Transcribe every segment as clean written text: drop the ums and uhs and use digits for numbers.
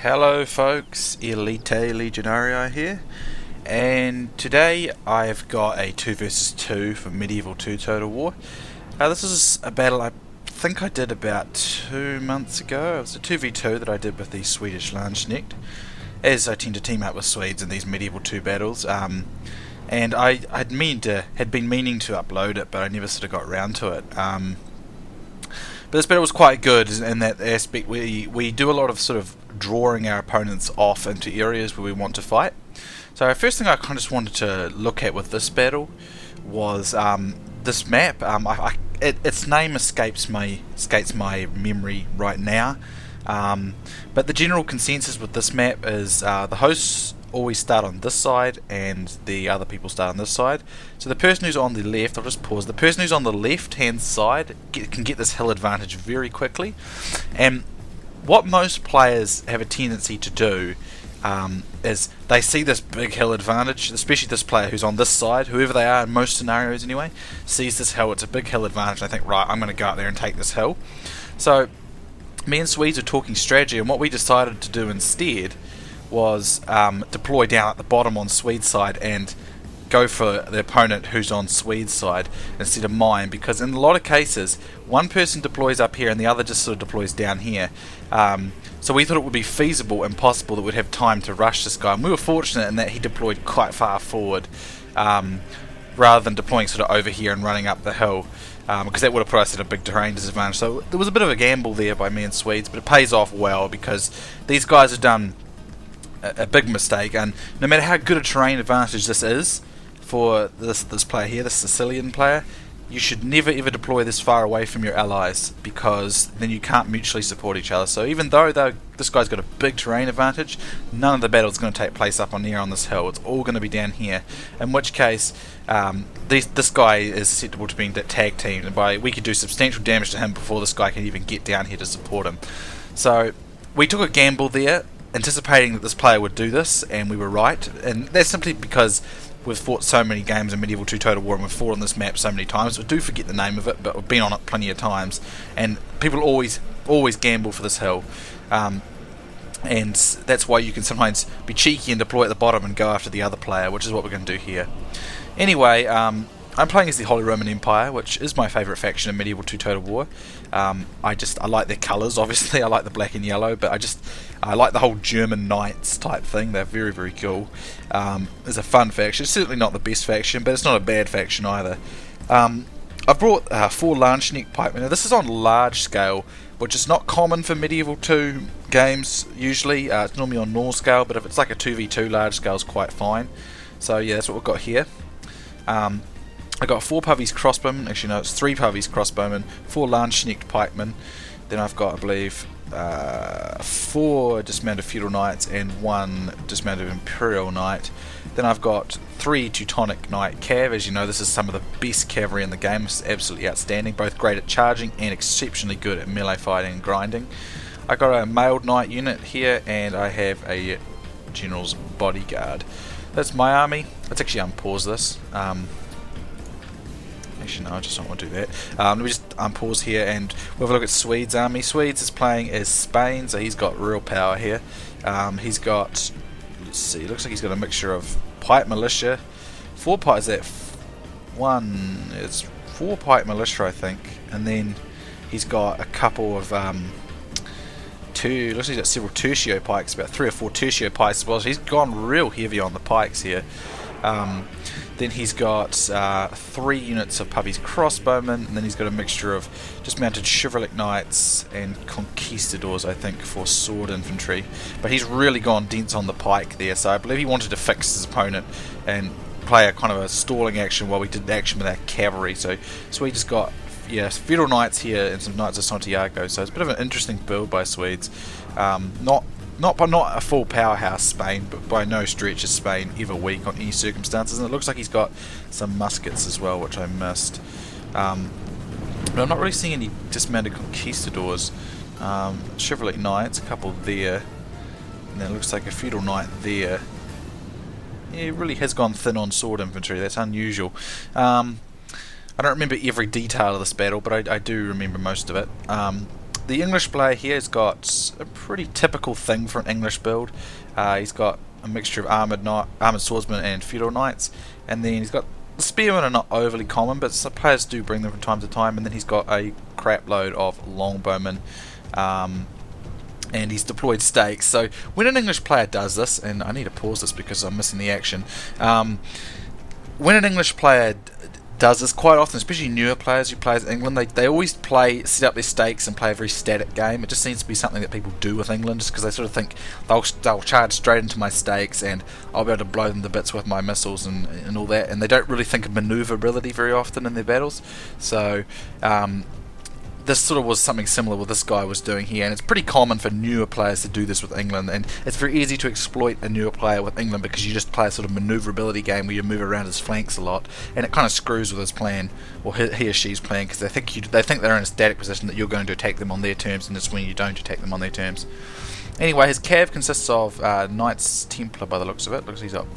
Hello folks, Elita Legionarii here, and today I've got a 2 versus 2 for Medieval 2 Total War. This is a battle I think I did about 2 months ago. It was a 2v2 that I did with the SwedishLandsknect, as I tend to team up with Swedes in these Medieval 2 battles. And had been meaning to upload it, but I never sort of got around to it. But this battle was quite good in that aspect. We do a lot of sort of drawing our opponents off into areas where we want to fight. So the first thing I kind of just wanted to look at with this battle was this map. Its name escapes my memory right now, but the general consensus with this map is the hosts always start on this side and the other people start on this side. So the person who's on the left, I'll just pause, the person who's on the left hand side can get this hill advantage very quickly. And what most players have a tendency to do is they see this big hill advantage, especially this player who's on this side, whoever they are in most scenarios anyway, sees this hill, it's a big hill advantage, and they think, right, I'm going to go out there and take this hill. So me and Swedes are talking strategy, and what we decided to do instead was deploy down at the bottom on Swede's side and go for the opponent who's on Swede's side instead of mine, because in a lot of cases one person deploys up here and the other just sort of deploys down here. So we thought it would be feasible and possible that we'd have time to rush this guy, and we were fortunate in that he deployed quite far forward, rather than deploying sort of over here and running up the hill, because that would have put us at a big terrain disadvantage. So there was a bit of a gamble there by me and Swedes, but it pays off well because these guys have done a big mistake, and no matter how good a terrain advantage this is for this player here, this Sicilian player, you should never ever deploy this far away from your allies, because then you can't mutually support each other. So even though this guy's got a big terrain advantage, none of the battle is going to take place up on here on this hill. It's all going to be down here, in which case this guy is susceptible to being tag teamed, and we could do substantial damage to him before this guy can even get down here to support him. So we took a gamble there, anticipating that this player would do this, and we were right. And that's simply because we've fought so many games in Medieval 2 Total War, and we've fought on this map so many times. We do forget the name of it, but we've been on it plenty of times, and people always gamble for this hill, and that's why you can sometimes be cheeky and deploy at the bottom and go after the other player, which is what we're going to do here. Anyway, I'm playing as the Holy Roman Empire, which is my favourite faction in Medieval 2 Total War. I like their colours, obviously. I like the black and yellow, but I like the whole German Knights type thing. They're very, very cool. It's a fun faction. It's certainly not the best faction, but it's not a bad faction either. I've brought 4 Landsknecht pikemen. Now, this is on large scale, which is not common for Medieval 2 games usually. It's normally on normal scale, but if it's like a 2v2, large scale is quite fine. So yeah, that's what we've got here. I got 4 Puvvies crossbowmen, actually no, it's 3 Puvvies crossbowmen, 4 Landsknecht pikemen, then I've got, I believe, 4 dismounted feudal knights and 1 dismounted imperial knight. Then I've got 3 Teutonic knight cav. As you know, this is some of the best cavalry in the game. It's absolutely outstanding, both great at charging and exceptionally good at melee fighting and grinding. I got a mailed knight unit here, and I have a general's bodyguard. That's my army. Let's actually unpause this. Actually, no, I just don't want to do that. Let me just unpause here and we'll have a look at Swedes' army. Swedes is playing as Spain, so he's got real power here. He's got, let's see, looks like he's got a mixture of pipe militia, 4 pipe, is that one? It's 4 pipe militia, I think, and then he's got a couple of looks like he's got several tertio pikes, about 3 or 4 tertio pikes as well. So he's gone real heavy on the pikes here. Then he's got 3 units of Puvvies crossbowmen, and then he's got a mixture of dismounted chivalric knights and conquistadors, I think, for sword infantry. But he's really gone dense on the pike there, so I believe he wanted to fix his opponent and play a kind of a stalling action while we did action with our cavalry. So Swedes got feudal knights here and some knights of Santiago, so it's a bit of an interesting build by Swedes. Not a full powerhouse Spain, but by no stretch is Spain ever weak on any circumstances. And it looks like he's got some muskets as well, which I missed. But I'm not really seeing any dismounted conquistadors. Chivalric knights, a couple there, and then it looks like a feudal knight there. Yeah, he really has gone thin on sword infantry. That's unusual. I don't remember every detail of this battle, but I do remember most of it. the English player here has got a pretty typical thing for an English build. He's got a mixture of armoured swordsmen and feudal knights, and then he's got the spearmen are not overly common, but some players do bring them from time to time, and then he's got a crap load of longbowmen, and he's deployed stakes. So when an English player does this, and I need to pause this because I'm missing the action, when an English player does this quite often, especially newer players who play as England, they always set up their stakes and play a very static game. It just seems to be something that people do with England, just because they sort of think they'll charge straight into my stakes and I'll be able to blow them to bits with my missiles and all that, and they don't really think of manoeuvrability very often in their battles. So this sort of was something similar what this guy was doing here, and it's pretty common for newer players to do this with England, and it's very easy to exploit a newer player with England because you just play a sort of manoeuvrability game where you move around his flanks a lot, and it kind of screws with his plan, or he or she's plan, because they think they're in a static position that you're going to attack them on their terms, and it's when you don't attack them on their terms. Anyway, his cav consists of Knights Templar by the looks of it. Looks like he's got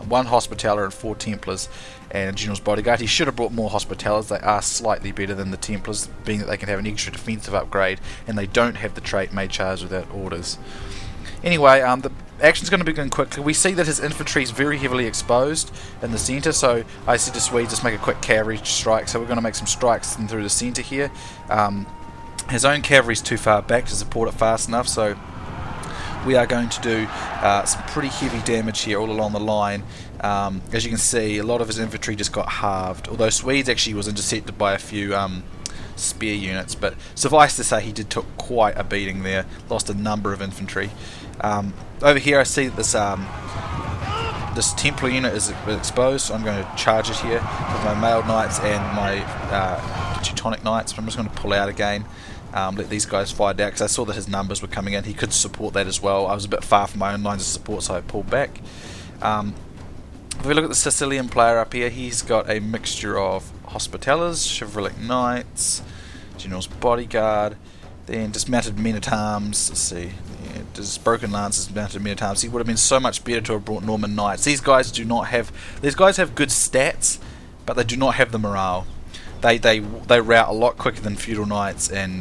1 Hospitaller and 4 Templars and a General's Bodyguard. He should have brought more Hospitallers. They are slightly better than the Templars, being that they can have an extra defensive upgrade, and they don't have the trait Made Charge Without Orders. Anyway, the action's going to begin quickly. We see that his infantry is very heavily exposed in the centre, so I said to Swedes, just make a quick cavalry strike. So we're going to make some strikes through the centre here. His own cavalry's too far back to support it fast enough, so we are going to do some pretty heavy damage here all along the line. As you can see, a lot of his infantry just got halved, although Swedes actually was intercepted by a few spear units, but suffice to say he did took quite a beating there, lost a number of infantry. Over here I see that this Templar unit is exposed, so I'm going to charge it here with my mailed knights and my Teutonic knights. I'm just going to pull out again. Let these guys fight out, because I saw that his numbers were coming in. He could support that as well. I was a bit far from my own lines of support, so I pulled back. If we look at the Sicilian player up here, he's got a mixture of Hospitallers, Chivalric Knights, General's Bodyguard, then dismounted men-at-arms. Let's see, yeah, just broken lances, mounted men-at-arms. He would have been so much better to have brought Norman Knights. These guys have good stats, but they do not have the morale. They rout a lot quicker than feudal knights and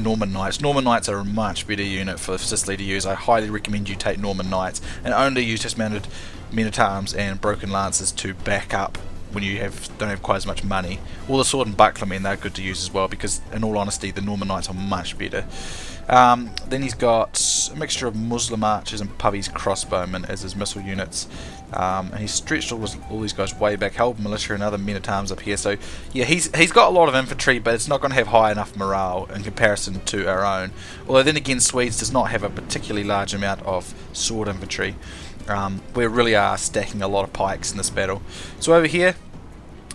Norman knights. Norman knights are a much better unit for Sicily to use. I highly recommend you take Norman knights and only use dismounted men-at-arms and broken lances to back up when you don't have quite as much money. All the sword and buckler men, they're good to use as well, because in all honesty the Norman knights are much better. Then he's got a mixture of Muslim archers and Pubby's crossbowmen as his missile units, and he's stretched all these guys way back. Held militia and other men-at-arms up here. So yeah, he's got a lot of infantry, but it's not going to have high enough morale in comparison to our own. Although then again, Swedes does not have a particularly large amount of sword infantry. We really are stacking a lot of pikes in this battle. So over here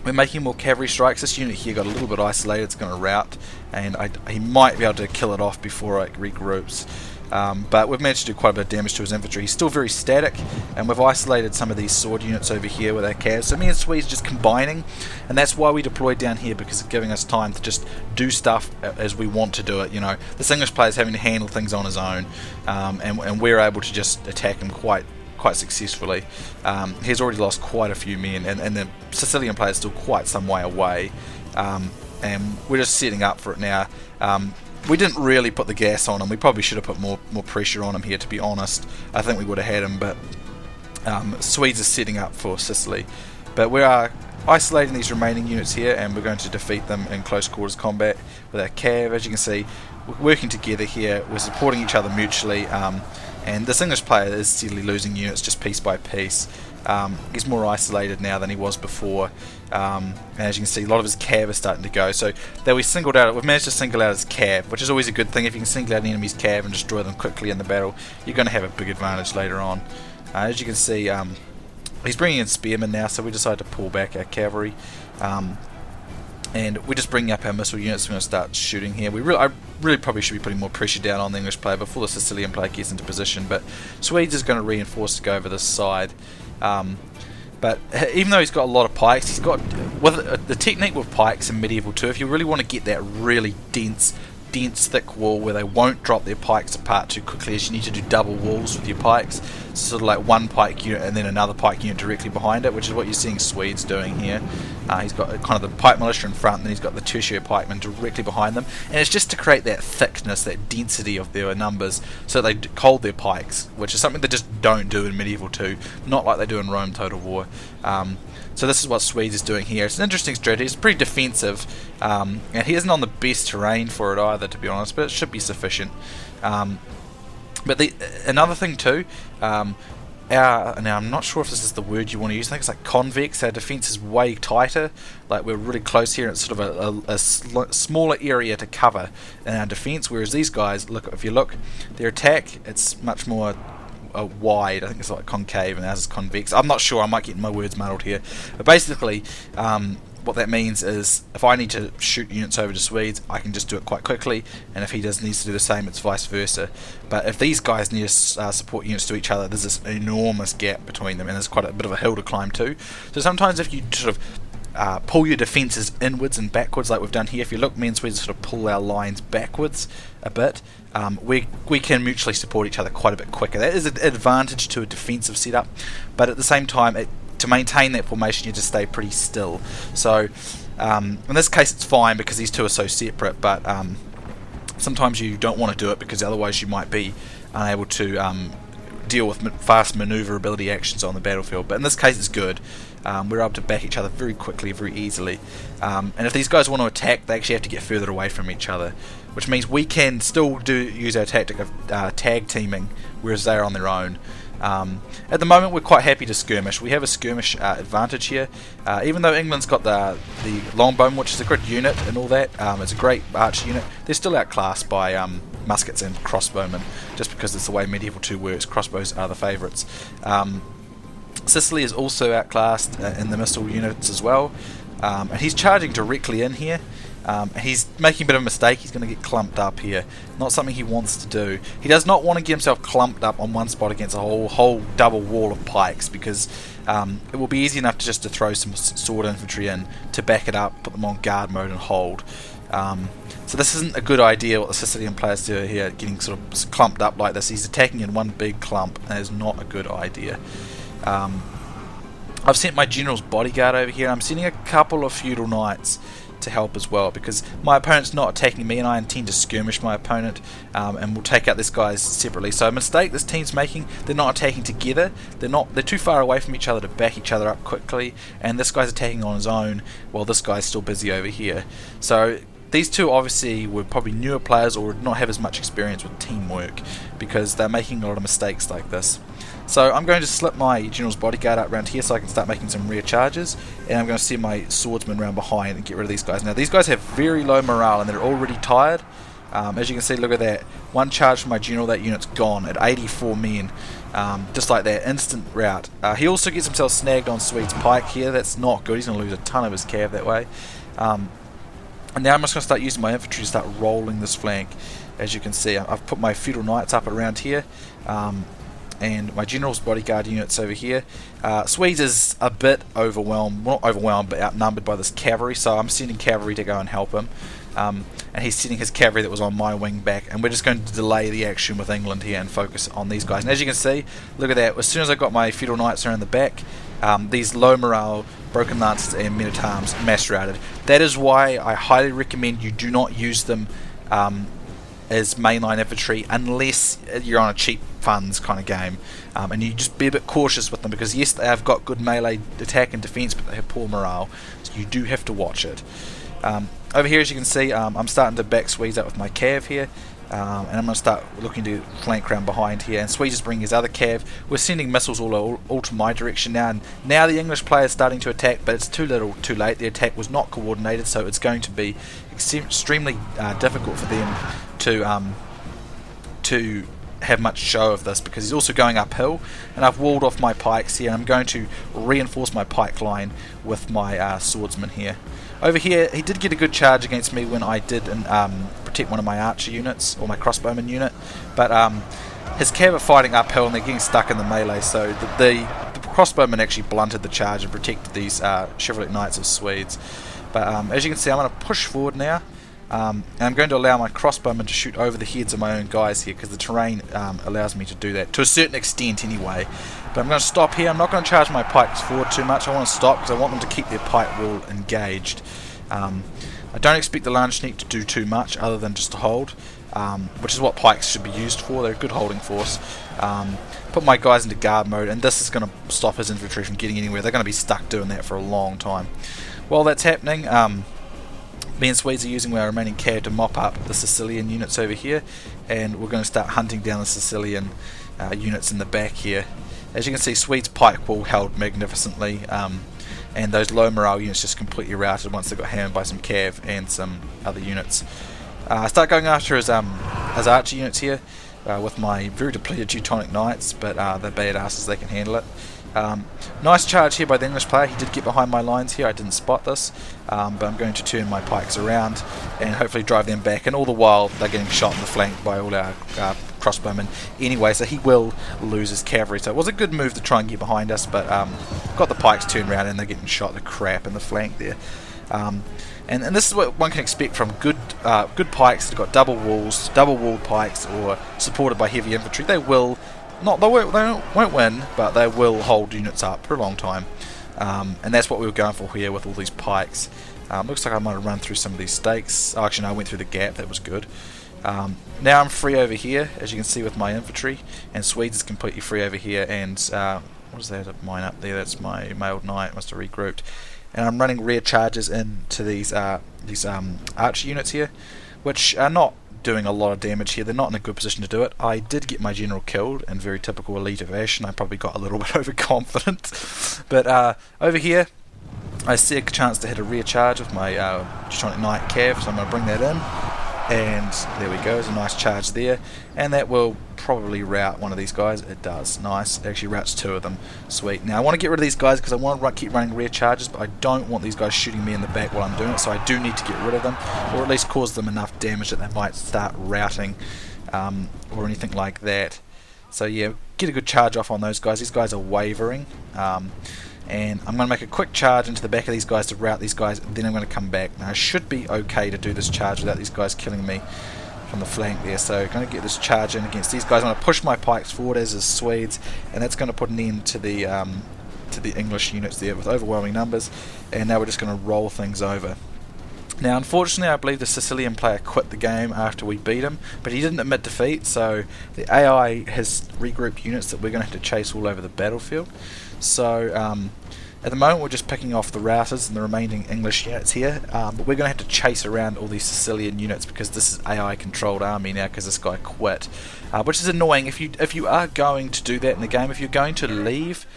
we're making more cavalry strikes. This unit here got a little bit isolated. It's going to rout, and he might be able to kill it off before it regroups. But we've managed to do quite a bit of damage to his infantry. He's still very static, and we've isolated some of these sword units over here with our calves. So me and Swedes just combining, and that's why we deployed down here, because it's giving us time to just do stuff as we want to do it. You know, this English player's having to handle things on his own, and we're able to just attack him quite successfully. He's already lost quite a few men, and the Sicilian player is still quite some way away, and we're just setting up for it now. We didn't really put the gas on him. We probably should have put more pressure on him here, to be honest. I think we would have had him, but Swedes are setting up for Sicily. But we are isolating these remaining units here, and we're going to defeat them in close quarters combat with our cav. As you can see, we're working together here. We're supporting each other mutually, and this English player is steadily losing units just piece by piece. He's more isolated now than he was before, and as you can see, a lot of his cav is starting to go. So that we've managed to single out his cav, which is always a good thing. If you can single out an enemy's cav and destroy them quickly in the battle, you're going to have a big advantage later on. As you can see, he's bringing in spearmen now, so we decided to pull back our cavalry, and we're just bringing up our missile units. We're going to start shooting here. I really probably should be putting more pressure down on the English player before the Sicilian player gets into position, but Swedes is going to reinforce to go over this side. But even though he's got a lot of pikes, he's got the technique with pikes in Medieval 2. If you really want to get that really dense, dense, thick wall where they won't drop their pikes apart too quickly, as you need to do double walls with your pikes. So sort of like one pike unit and then another pike unit directly behind it, which is what you're seeing Swedes doing here. He's got kind of the pike militia in front, and then he's got the tertiary pikemen directly behind them, and it's just to create that thickness, that density of their numbers, so that they hold their pikes, which is something they just don't do in Medieval 2, not like they do in Rome Total War. So this is what Swedes is doing here. It's an interesting strategy. It's pretty defensive, and he isn't on the best terrain for it either, to be honest, but it should be sufficient. But another thing too, now I'm not sure if this is the word you want to use. I think it's like convex. Our defense is way tighter. Like we're really close here. It's sort of a smaller area to cover in our defense. Whereas these guys, if you look, their attack, it's much more wide. I think it's like concave, and ours is convex. I'm not sure. I might get my words muddled here. But basically, what that means is if I need to shoot units over to Swedes, I can just do it quite quickly, and if he needs to do the same, it's vice versa. But if these guys need to support units to each other, there's this enormous gap between them, and there's quite a bit of a hill to climb too. So sometimes if you sort of pull your defences inwards and backwards like we've done here, if you look, me and Swedes sort of pull our lines backwards a bit, we can mutually support each other quite a bit quicker. That is an advantage to a defensive setup, but at the same time, to maintain that formation, you just stay pretty still. So in this case it's fine because these two are so separate, but sometimes you don't want to do it because otherwise you might be unable to deal with fast maneuverability actions on the battlefield. But in this case it's good. We're able to back each other very quickly, very easily. And if these guys want to attack, they actually have to get further away from each other, which means we can still use our tactic of tag teaming, whereas they're on their own. At the moment we're quite happy to skirmish. We have a skirmish advantage here, even though England's got the longbowmen, which is a good unit and all that. It's a great archer unit. They're still outclassed by muskets and crossbowmen, just because it's the way Medieval 2 works. Crossbows are the favourites. Sicily is also outclassed in the missile units as well, and he's charging directly in here. He's making a bit of a mistake. He's going to get clumped up here. Not something he wants to do. He does not want to get himself clumped up on one spot against a whole double wall of pikes, because it will be easy enough to throw some sword infantry in to back it up, put them on guard mode and hold. So this isn't a good idea what the Sicilian players do here, getting sort of clumped up like this. He's attacking in one big clump, and it's not a good idea. I've sent my general's bodyguard over here. I'm sending a couple of feudal knights to help as well, because my opponent's not attacking me and I intend to skirmish my opponent, and we'll take out this guys separately. So a mistake this team's making, they're not attacking together. They're too far away from each other to back each other up quickly, and this guy's attacking on his own while this guy's still busy over here. So these two obviously were probably newer players or did not have as much experience with teamwork, because they're making a lot of mistakes like this. So I'm going to slip my general's bodyguard up around here so I can start making some rear charges, and I'm going to send my swordsman around behind and get rid of these guys. Now these guys have very low morale and they're already tired. As you can see, look at that. One charge from my general, that unit's gone at 84 men. Just like that, instant rout. He also gets himself snagged on Swede's pike here. That's not good. He's going to lose a ton of his cav that way. And now I'm just going to start using my infantry to start rolling this flank. As you can see, I've put my feudal knights up around here, and my general's bodyguard units over here. Swedes is a bit overwhelmed, not overwhelmed, but outnumbered by this cavalry, so I'm sending cavalry to go and help him. And he's sending his cavalry that was on my wing back, and we're just going to delay the action with England here and focus on these guys. And as you can see, look at that, as soon as I got my feudal knights around the back, these low morale broken lances and men at arms mass routed. That is why I highly recommend you do not use them as mainline infantry unless you're on a cheap funds kind of game, and you just be a bit cautious with them, because yes, they have got good melee attack and defense, but they have poor morale, so you do have to watch it. Over here, as you can see, I'm starting to back Swedes up with my cav here, and I'm going to start looking to flank around behind here, and Swedes is bringing his other cav. We're sending missiles all to my direction now, and now the English player is starting to attack, but it's too little too late. The attack was not coordinated, so it's going to be extremely difficult for them to have much show of this, because he's also going uphill, and I've walled off my pikes here, and I'm going to reinforce my pike line with my swordsman here. Over here, he did get a good charge against me when I did protect one of my archer units, or my crossbowman unit, but his cav are fighting uphill and they're getting stuck in the melee, so the crossbowman actually blunted the charge and protected these chivalric knights of Swedes. But as you can see, I'm going to push forward now. And I'm going to allow my crossbowmen to shoot over the heads of my own guys here, because the terrain allows me to do that, to a certain extent anyway. But I'm going to stop here. I'm not going to charge my pikes forward too much. I want to stop because I want them to keep their pike wall engaged. I don't expect the Landsknecht to do too much other than just to hold, which is what pikes should be used for. They're a good holding force. Put my guys into guard mode, and this is going to stop his infantry from getting anywhere. They're going to be stuck doing that for a long time. While that's happening, me and Swedes are using our remaining cav to mop up the Sicilian units over here, and we're going to start hunting down the Sicilian units in the back here. As you can see, Swedes' pike wall held magnificently, and those low morale units just completely routed once they got hammered by some cav and some other units. I start going after his archer units here with my very depleted Teutonic Knights, but they're badasses, they can handle it. Nice charge here by the English player. He did get behind my lines here, I didn't spot this, but I'm going to turn my pikes around and hopefully drive them back, and all the while they're getting shot in the flank by all our crossbowmen anyway, so he will lose his cavalry. So it was a good move to try and get behind us, but got the pikes turned around and they're getting shot the crap in the flank there. And this is what one can expect from good pikes that have got double walled pikes, or supported by heavy infantry. They won't win, but they will hold units up for a long time. And that's what we were going for here with all these pikes. Looks like I might have run through some of these stakes. Oh, actually no, I went through the gap, that was good. Now I'm free over here, as you can see with my infantry, and Swedes is completely free over here, and what is that of mine up there? That's my mailed knight, must have regrouped. And I'm running rear charges into these archer units here, which are not doing a lot of damage here. They're not in a good position to do it. I did get my general killed in very typical Elita fashion. I probably got a little bit overconfident. But over here, I see a chance to hit a rear charge with my Teutonic Knight cav, so I'm going to bring that in. And there we go, there's a nice charge there, and that will probably rout one of these guys. It does, nice, it actually routs two of them, sweet. Now I want to get rid of these guys because I want to keep running rear charges, but I don't want these guys shooting me in the back while I'm doing it, so I do need to get rid of them, or at least cause them enough damage that they might start routing, or anything like that. So yeah, get a good charge off on those guys. These guys are wavering, and I'm going to make a quick charge into the back of these guys to rout these guys, and then I'm going to come back. Now I should be okay to do this charge without these guys killing me from the flank there, so I'm going to get this charge in against these guys. I'm going to push my pikes forward as is Swedes, and that's going to put an end to the English units there with overwhelming numbers, and now we're just going to roll things over. Now unfortunately I believe the Sicilian player quit the game after we beat him, but he didn't admit defeat, so the AI has regrouped units that we're going to have to chase all over the battlefield. So at the moment we're just picking off the routers and the remaining English units here, but we're going to have to chase around all these Sicilian units because this is AI controlled army now because this guy quit, which is annoying. If you are going to do that in the game, if you're going to leave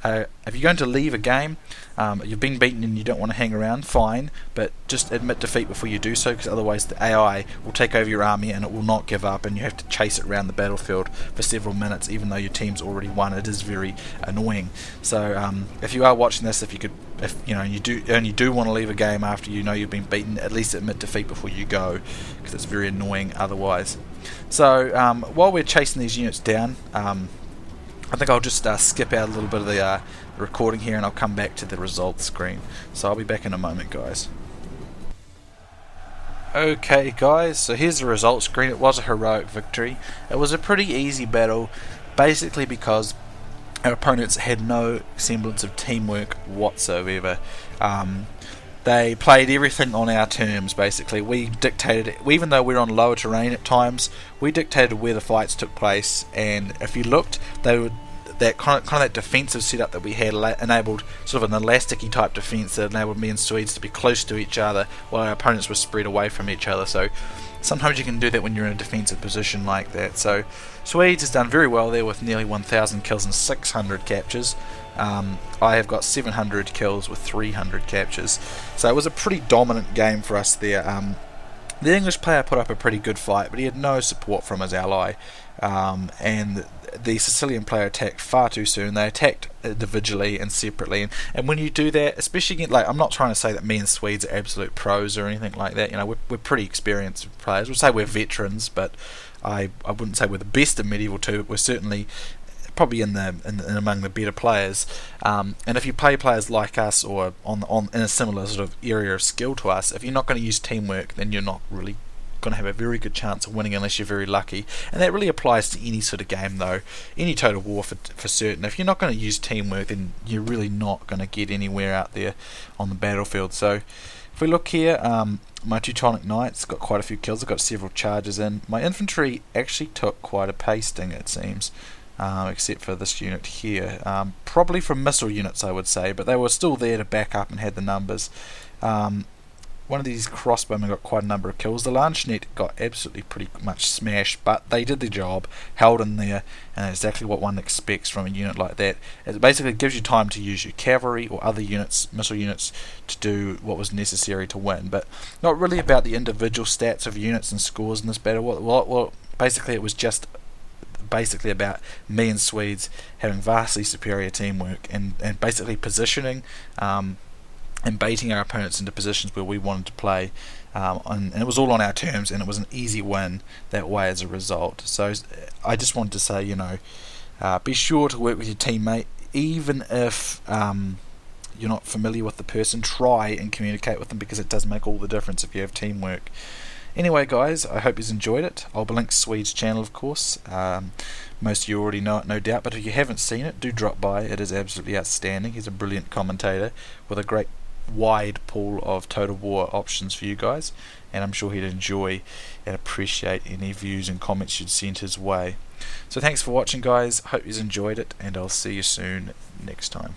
a game, you've been beaten and you don't want to hang around, fine, but just admit defeat before you do so, because otherwise the AI will take over your army and it will not give up, and you have to chase it around the battlefield for several minutes even though your team's already won. It is very annoying. So if you are watching this, if you do want to leave a game after you know you've been beaten, at least admit defeat before you go, because it's very annoying otherwise. So while we're chasing these units down, I think I'll just skip out a little bit of the recording here, and I'll come back to the results screen. So I'll be back in a moment, guys. Okay guys, so here's the results screen. It was a heroic victory. It was a pretty easy battle, basically because our opponents had no semblance of teamwork whatsoever. They played everything on our terms, basically. We dictated, even though we were on lower terrain at times, we dictated where the fights took place, and if you looked, they would, that kind of that defensive setup that we had enabled sort of an elasticy type defense that enabled me and Swedes to be close to each other while our opponents were spread away from each other. So sometimes you can do that when you're in a defensive position like that. So Swedes has done very well there with nearly 1,000 kills and 600 captures. I have got 700 kills with 300 captures. So it was a pretty dominant game for us there. The English player put up a pretty good fight, but he had no support from his ally, and the Sicilian player attacked far too soon. They attacked individually and separately, and when you do that, especially against, like, I'm not trying to say that me and Swedes are absolute pros or anything like that. You know, we're pretty experienced players. We'll say we're veterans, but I wouldn't say we're the best of Medieval 2, but we're certainly probably in among the better players. And if you play players like us or on in a similar sort of area of skill to us, if you're not going to use teamwork, then you're not really going to have a very good chance of winning unless you're very lucky. And that really applies to any sort of game, though, any Total War for certain. If you're not going to use teamwork, then you're really not going to get anywhere out there on the battlefield. So if we look here, my Teutonic Knights got quite a few kills. I've got several charges in. My infantry actually took quite a pasting, it seems, except for this unit here. Probably from missile units, I would say, but they were still there to back up and had the numbers. One of these crossbowmen got quite a number of kills. The Landsknecht got absolutely pretty much smashed, but they did the job, held in there, and that's exactly what one expects from a unit like that. It basically gives you time to use your cavalry or other units, missile units, to do what was necessary to win, but not really about the individual stats of units and scores in this battle. Well, basically it was just basically about me and Swedes having vastly superior teamwork and basically positioning and baiting our opponents into positions where we wanted to play, and it was all on our terms, and it was an easy win that way as a result. So I just wanted to say, be sure to work with your teammate, even if you're not familiar with the person. Try and communicate with them, because it does make all the difference if you have teamwork. Anyway, guys, I hope you've enjoyed it. I'll link Swede's channel, of course. Most of you already know it, no doubt, but if you haven't seen it, do drop by. It is absolutely outstanding. He's a brilliant commentator with a great wide pool of Total War options for you guys, and I'm sure he'd enjoy and appreciate any views and comments you'd send his way. So thanks for watching, guys. Hope you've enjoyed it, and I'll see you soon next time.